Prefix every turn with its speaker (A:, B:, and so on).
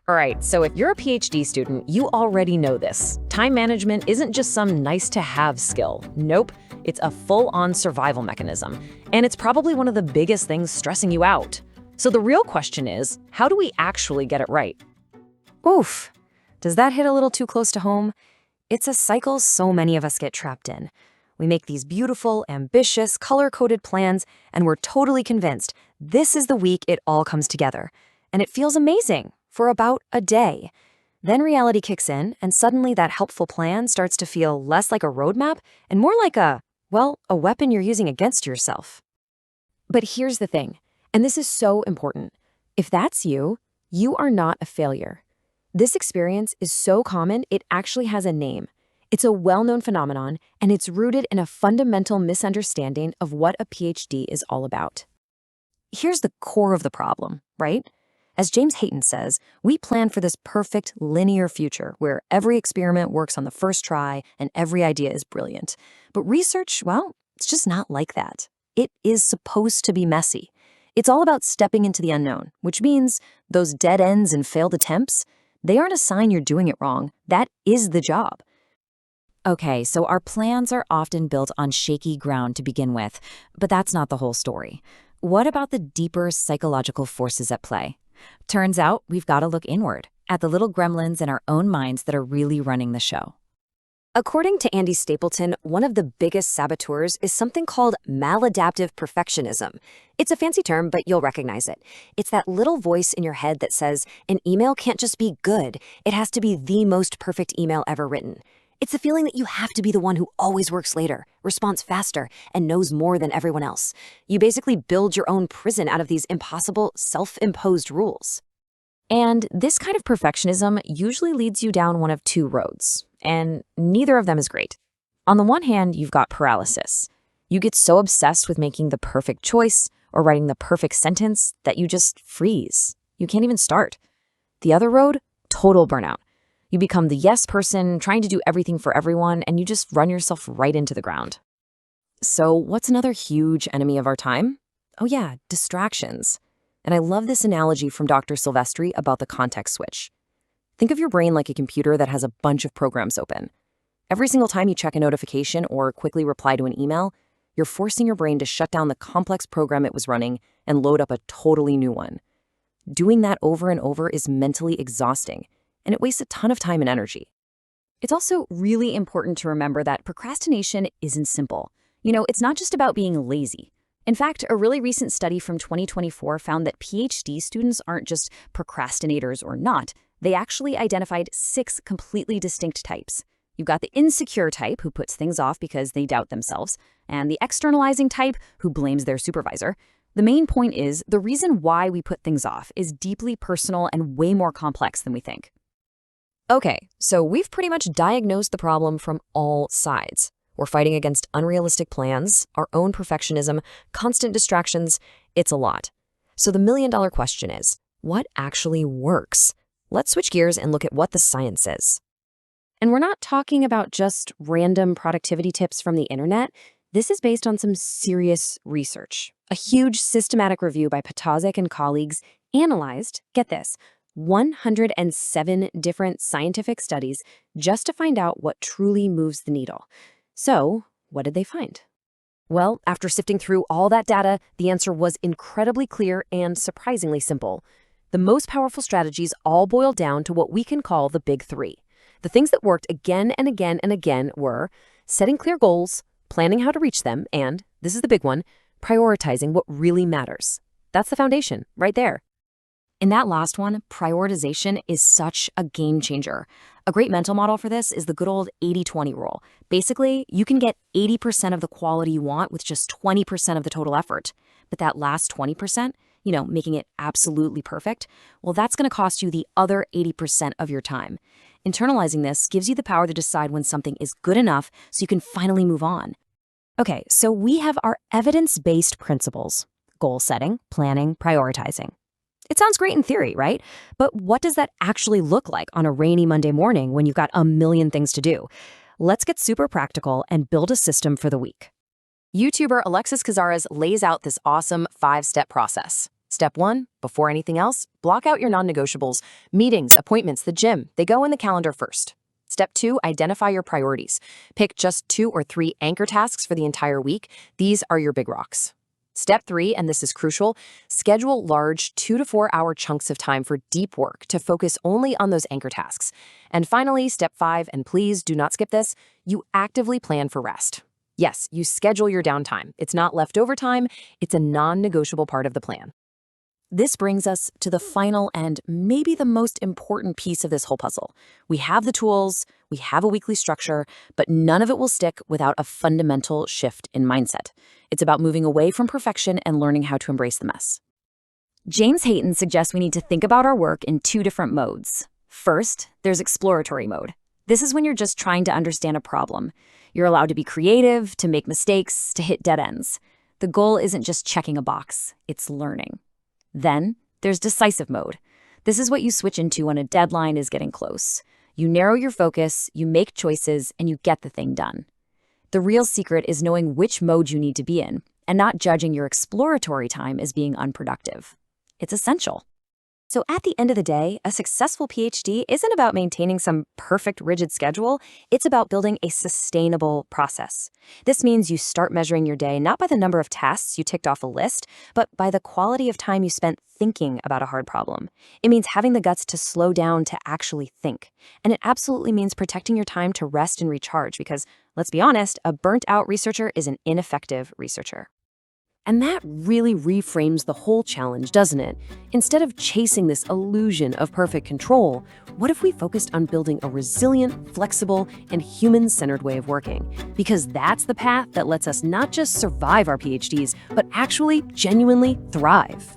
A: All right, so if you're a PhD student, you already know this. Time management isn't just some nice-to-have skill. Nope, it's a full-on survival mechanism. And it's probably one of the biggest things stressing you out. So the real question is, how do we actually get it right?
B: Oof. Does that hit a little too close to home? It's a cycle so many of us get trapped in. We make these beautiful, ambitious, color-coded plans, and we're totally convinced this is the week it all comes together. And it feels amazing for about a day. Then reality kicks in, and suddenly that helpful plan starts to feel less like a roadmap and more like a weapon you're using against yourself. But here's the thing, and this is so important. If that's you, you are not a failure. This experience is so common, it actually has a name. It's a well-known phenomenon, and it's rooted in a fundamental misunderstanding of what a PhD is all about. Here's the core of the problem, right? As James Hayton says, we plan for this perfect linear future where every experiment works on the first try and every idea is brilliant. But research, well, it's just not like that. It is supposed to be messy. It's all about stepping into the unknown, which means those dead ends and failed attempts, they aren't a sign you're doing it wrong. That is the job.
C: Okay, so our plans are often built on shaky ground to begin with, but that's not the whole story. What about the deeper psychological forces at play? Turns out we've got to look inward, at the little gremlins in our own minds that are really running the show.
B: According to Andy Stapleton, one of the biggest saboteurs is something called maladaptive perfectionism. It's a fancy term, but you'll recognize it. It's that little voice in your head that says, an email can't just be good, it has to be the most perfect email ever written. It's the feeling that you have to be the one who always works later, responds faster, and knows more than everyone else. You basically build your own prison out of these impossible, self-imposed rules.
A: And this kind of perfectionism usually leads you down one of two roads, and neither of them is great. On the one hand, you've got paralysis. You get so obsessed with making the perfect choice or writing the perfect sentence that you just freeze. You can't even start. The other road, total burnout. You become the yes person, trying to do everything for everyone, and you just run yourself right into the ground. So what's another huge enemy of our time? Oh yeah, distractions. And I love this analogy from Dr. Silvestri about the context switch. Think of your brain like a computer that has a bunch of programs open. Every single time you check a notification or quickly reply to an email, you're forcing your brain to shut down the complex program it was running and load up a totally new one. Doing that over and over is mentally exhausting, and it wastes a ton of time and energy. It's also really important to remember that procrastination isn't simple. It's not just about being lazy. In fact, a really recent study from 2024 found that PhD students aren't just procrastinators or not. They actually identified 6 completely distinct types. You've got the insecure type, who puts things off because they doubt themselves, and the externalizing type, who blames their supervisor. The main point is, the reason why we put things off is deeply personal and way more complex than we think. Okay, so we've pretty much diagnosed the problem from all sides. We're fighting against unrealistic plans, our own perfectionism, constant distractions. It's a lot. So the million-dollar question is, what actually works? Let's switch gears and look at what the science is. And we're not talking about just random productivity tips from the internet. This is based on some serious research. A huge systematic review by Patazik and colleagues analyzed, get this, 107 different scientific studies just to find out what truly moves the needle. So, what did they find? Well, after sifting through all that data, the answer was incredibly clear and surprisingly simple. The most powerful strategies all boil down to what we can call the big 3. The things that worked again and again and again were setting clear goals, planning how to reach them, and, this is the big one, prioritizing what really matters. That's the foundation, right there. In that last one, prioritization is such a game changer. A great mental model for this is the good old 80-20 rule. Basically, you can get 80% of the quality you want with just 20% of the total effort. But that last 20%, making it absolutely perfect, well, that's going to cost you the other 80% of your time. Internalizing this gives you the power to decide when something is good enough so you can finally move on. Okay, so we have our evidence-based principles: goal setting, planning, prioritizing. It sounds great in theory, right? But what does that actually look like on a rainy Monday morning when you've got a million things to do? Let's get super practical and build a system for the week. YouTuber Alexis Cazares lays out this awesome 5-step process.
B: Step 1, before anything else, block out your non-negotiables. Meetings, appointments, the gym, they go in the calendar first. Step 2, identify your priorities. Pick just 2 or 3 anchor tasks for the entire week. These are your big rocks. Step 3, and this is crucial, schedule large 2 to 4 hour chunks of time for deep work to focus only on those anchor tasks. And finally, step 5, and please do not skip this, you actively plan for rest. Yes, you schedule your downtime. It's not leftover time, it's a non-negotiable part of the plan. This brings us to the final and maybe the most important piece of this whole puzzle. We have the tools, we have a weekly structure, but none of it will stick without a fundamental shift in mindset. It's about moving away from perfection and learning how to embrace the mess.
C: James Hayton suggests we need to think about our work in 2 different modes. First, there's exploratory mode. This is when you're just trying to understand a problem. You're allowed to be creative, to make mistakes, to hit dead ends. The goal isn't just checking a box, it's learning. Then, there's decisive mode. This is what you switch into when a deadline is getting close. You narrow your focus, you make choices, and you get the thing done. The real secret is knowing which mode you need to be in, and not judging your exploratory time as being unproductive. It's essential.
B: So at the end of the day, a successful PhD isn't about maintaining some perfect rigid schedule, it's about building a sustainable process. This means you start measuring your day not by the number of tasks you ticked off a list, but by the quality of time you spent thinking about a hard problem. It means having the guts to slow down to actually think. And it absolutely means protecting your time to rest and recharge because, let's be honest, a burnt-out researcher is an ineffective researcher. And that really reframes the whole challenge, doesn't it? Instead of chasing this illusion of perfect control, what if we focused on building a resilient, flexible, and human-centered way of working? Because that's the path that lets us not just survive our PhDs, but actually genuinely thrive.